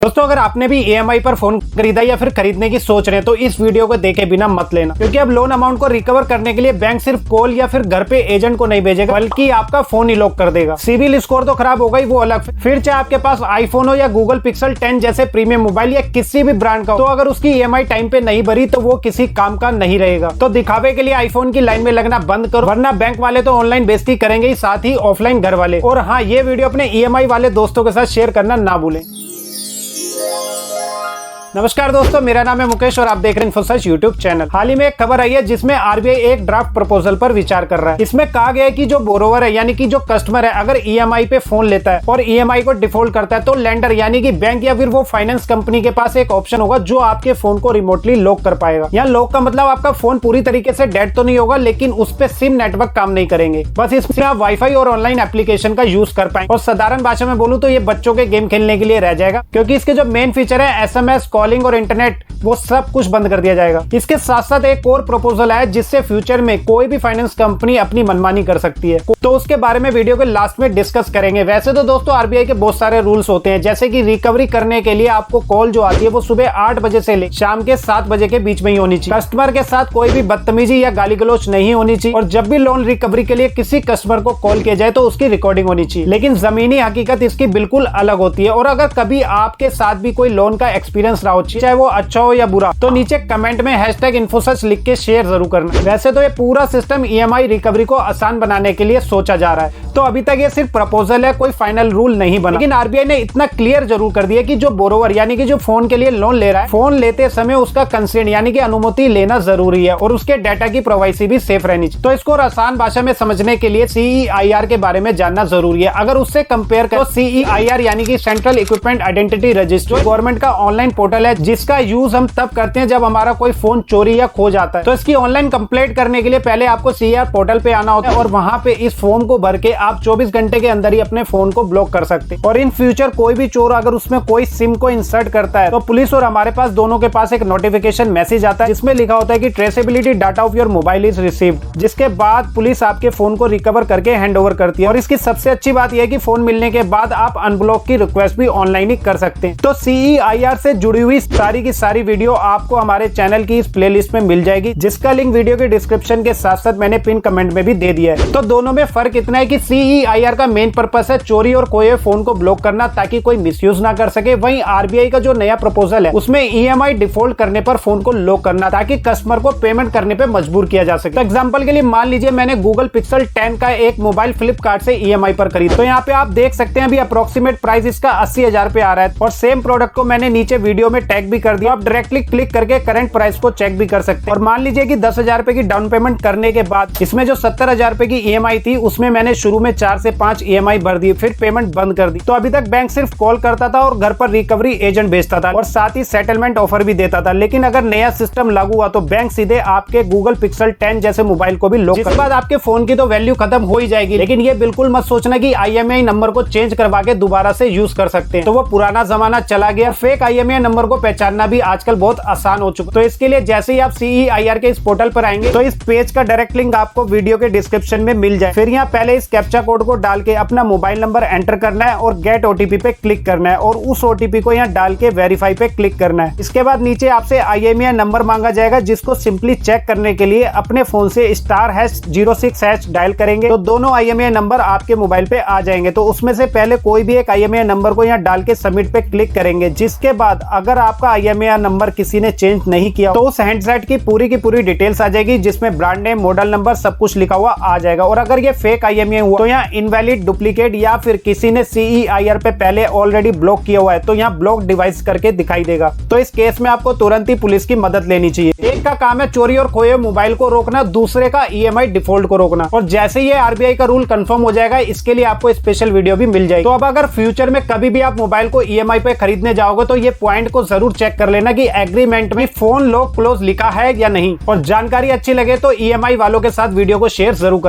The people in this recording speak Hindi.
दोस्तों अगर आपने भी ईएमआई पर फोन खरीदा या फिर खरीदने की सोच रहे हैं तो इस वीडियो को देखे बिना मत लेना, क्योंकि अब लोन अमाउंट को रिकवर करने के लिए बैंक सिर्फ कॉल या फिर घर पे एजेंट को नहीं भेजेगा, बल्कि आपका फोन ही लॉक कर देगा। सिविल स्कोर तो खराब होगा ही, वो अलग। फिर चाहे आपके पास आईफोन हो या गूगल पिक्सल 10 जैसे प्रीमियम मोबाइल या किसी भी ब्रांड का हो, तो अगर उसकी ईएमआई टाइम पे नहीं भरी तो वो किसी काम का नहीं रहेगा। तो दिखावे के लिए आईफोन की लाइन में लगना बंद करो, वरना बैंक वाले तो ऑनलाइन बेइज्जती करेंगे ही, साथ ही ऑफलाइन घर वाले। और हाँ, ये वीडियो अपने ईएमआई वाले दोस्तों के साथ शेयर करना ना भूलें। नमस्कार दोस्तों, मेरा नाम है मुकेश और आप देख रहे हैं इन्फोसर्च यूट्यूब चैनल। हाल ही में एक खबर आई है जिसमें आरबीआई एक ड्राफ्ट प्रपोजल पर विचार कर रहा है। इसमें कहा गया है कि जो बोरोवर है यानी कि जो कस्टमर है, अगर ईएमआई पे फोन लेता है और ईएमआई को डिफॉल्ट करता है तो लेंडर यानी कि बैंक या फिर वो फाइनेंस कंपनी के पास एक ऑप्शन होगा जो आपके फोन को रिमोटली लॉक कर पाएगा। यहाँ लॉक का मतलब आपका फोन पूरी तरीके से डेड तो नहीं होगा, लेकिन उस पे सिम नेटवर्क काम नहीं करेंगे। बस इसमें आप वाईफाई और ऑनलाइन एप्लीकेशन का यूज कर पाएंगे। और साधारण भाषा में बोलूं तो ये बच्चों के गेम खेलने के लिए रह जाएगा, क्योंकि इसके जो मेन फीचर है एसएमएस, कॉलिंग और इंटरनेट, वो सब कुछ बंद कर दिया जाएगा। इसके साथ साथ एक और प्रपोजल है जिससे फ्यूचर में कोई भी फाइनेंस कंपनी अपनी मनमानी कर सकती है, तो उसके बारे में वीडियो के लास्ट में डिस्कस करेंगे। वैसे तो दोस्तों आरबीआई के बहुत सारे रूल्स होते हैं, जैसे कि रिकवरी करने के लिए आपको कॉल जो आती है वो सुबह 8 बजे से ले शाम के 7 बजे के बीच में ही होनी चाहिए। कस्टमर के साथ कोई भी बदतमीजी या गाली गलौज नहीं होनी चाहिए, और जब भी लोन रिकवरी के लिए किसी कस्टमर को कॉल किया जाए तो उसकी रिकॉर्डिंग होनी चाहिए। लेकिन जमीनी हकीकत इसकी बिल्कुल अलग होती है। और अगर कभी आपके साथ भी कोई लोन का एक्सपीरियंस रहा हो, चाहे वो अच्छा हो या बुरा, तो नीचे कमेंट में #इन्फोसर्च लिख के शेयर जरूर करना। वैसे तो ये पूरा सिस्टम ईएमआई रिकवरी को आसान बनाने के लिए सोचा जा रहा है, तो अभी तक ये सिर्फ प्रपोजल है, कोई फाइनल रूल नहीं बना। लेकिन आरबीआई ने इतना क्लियर जरूर कर दिया कि जो बोरोवर यानी कि जो फोन के लिए लोन ले रहा है, फोन लेते समय उसका कंसेंट यानी कि अनुमति लेना जरूरी है, और उसके डाटा की प्राइवेसी भी सेफ रहनी चाहिए। तो इसको आसान भाषा में समझने के लिए CEIR के बारे में जानना जरूरी है। अगर उससे कंपेयर करो तो CEIR यानी कि central equipment identity register government का ऑनलाइन पोर्टल है, जिसका यूज हम तब करते हैं जब हमारा कोई फोन चोरी या खो जाता है। तो इसकी ऑनलाइन कंप्लेंट करने के लिए पहले आपको CEIR पोर्टल पे आना होता है, और वहां पे इस फॉर्म को भर के आप 24 घंटे के अंदर ही अपने फोन को ब्लॉक कर सकते हैं। और इन फ्यूचर कोई भी चोर अगर उसमें कोई सिम को इंसर्ट करता है तो पुलिस और हमारे पास दोनों के पास एक नोटिफिकेशन मैसेज आता है, जिसमें लिखा होता है कि traceability data of your mobile is received, जिसके बाद पुलिस आपके फोन को रिकवर करके हैंड ओवर करती है। और इसकी सबसे अच्छी बात यह है कि फोन मिलने के बाद आप अनब्लॉक की रिक्वेस्ट भी ऑनलाइन ही कर सकते हैं। तो CEIR से जुड़ी हुई सारी की सारी वीडियो आपको हमारे चैनल की इस प्लेलिस्ट में मिल जाएगी, जिसका लिंक वीडियो के डिस्क्रिप्शन के साथ साथ मैंने पिन कमेंट में भी दे दिया है। तो दोनों में फर्क इतना है कि CEIR का मेन पर्पस है चोरी और खोए फोन को ब्लॉक करना, ताकि कोई मिसयूज ना कर सके। वहीं आरबीआई का जो नया प्रपोजल है उसमें ईएमआई डिफॉल्ट करने पर फोन को लॉक करना, ताकि कस्टमर को पेमेंट करने पर मजबूर किया जा सके। तो एग्जाम्पल के लिए मान लीजिए मैंने गूगल पिक्सल 10 का एक मोबाइल फ्लिपकार्ट से ईएमआई पर खरीदा, तो यहाँ पे आप देख सकते हैं अभी अप्रोक्सीमेट प्राइस इसका 80,000 रुपए आ रहा है, और सेम प्रोडक्ट को मैंने नीचे वीडियो में टैग भी कर दिया। आप डायरेक्टली क्लिक करके करंट प्राइस को चेक भी कर सकते हैं। और मान लीजिए कि 10,000 रुपए की डाउन पेमेंट करने के बाद इसमें जो 70,000 रुपए की ईएमआई थी, उसमें मैंने शुरू में 4 से 5 ईएमआई भर दी, फिर पेमेंट बंद कर दी। तो अभी तक बैंक सिर्फ कॉल करता था और घर पर रिकवरी एजेंट भेजता था, और साथ ही सेटलमेंट ऑफर भी देता था। लेकिन अगर नया सिस्टम लागू हुआ तो बैंक सीधे आपके गूगल पिक्सल 10 जैसे मोबाइल को भी लॉक कर, जिसके बाद आपके फोन की तो वैल्यू खत्म हो ही जाएगी। लेकिन ये बिल्कुल मत सोचना कि IMEI नंबर को चेंज करवा के दोबारा से यूज कर सकते हैं, तो वो पुराना जमाना चला गया। फेक IMEI नंबर को पहचानना भी आजकल बहुत आसान हो चुका। तो इसके लिए जैसे ही आप CEIR के इस पोर्टल पर आएंगे तो इस पेज का डायरेक्ट लिंक आपको वीडियो के डिस्क्रिप्शन में मिल जाए। फिर यहाँ पहले इस कैप्चा कोड को डाल के अपना मोबाइल नंबर एंटर करना है और गेट OTP पे क्लिक करना है, और उस OTP को यहाँ डाल के वेरीफाई पे क्लिक करना है। इसके बाद नीचे आपसे IMEI नंबर मांगा जाएगा, जिसको सिंपली चेक करने के लिए अपने फोन से *#06# डायल करेंगे तो दोनों IMEI नंबर आपके मोबाइल पे आ जाएंगे। तो उसमें से पहले कोई भी एक IMEI नंबर को यहाँ डाल के सबमिट पे क्लिक करेंगे, जिसके बाद अगर आपका IMEI नंबर किसी ने चेंज नहीं किया तो उस हैंडसेट की पूरी डिटेल्स आ जाएगी, जिसमें ब्रांड नेम, मॉडल नंबर सब कुछ लिखा हुआ आ जाएगा। और अगर ये फेक IMEI हुआ तो यहाँ इनवैलिड, डुप्लीकेट या फिर किसी ने CEIR पे पहले ऑलरेडी ब्लॉक किया हुआ है तो यहाँ ब्लॉक डिवाइस करके दिखाई देगा। तो इस केस में आपको तुरंत ही पुलिस की मदद लेनी चाहिए। एक का काम है चोरी और खोए मोबाइल को रोकना, दूसरे का EMI डिफॉल्ट को रोकना। और जैसे ये आरबीआई का रूल कंफर्म हो जाएगा, इसके लिए आपको स्पेशल वीडियो भी मिल जाएगी। तो अब अगर फ्यूचर में कभी भी आप मोबाइल को EMI पे खरीदने जाओगे तो ये पॉइंट को जरूर चेक कर लेना कि एग्रीमेंट में फोन लॉक क्लोज लिखा है या नहीं। और जानकारी अच्छी लगे तो EMI वालों के साथ वीडियो को शेयर जरूर कर।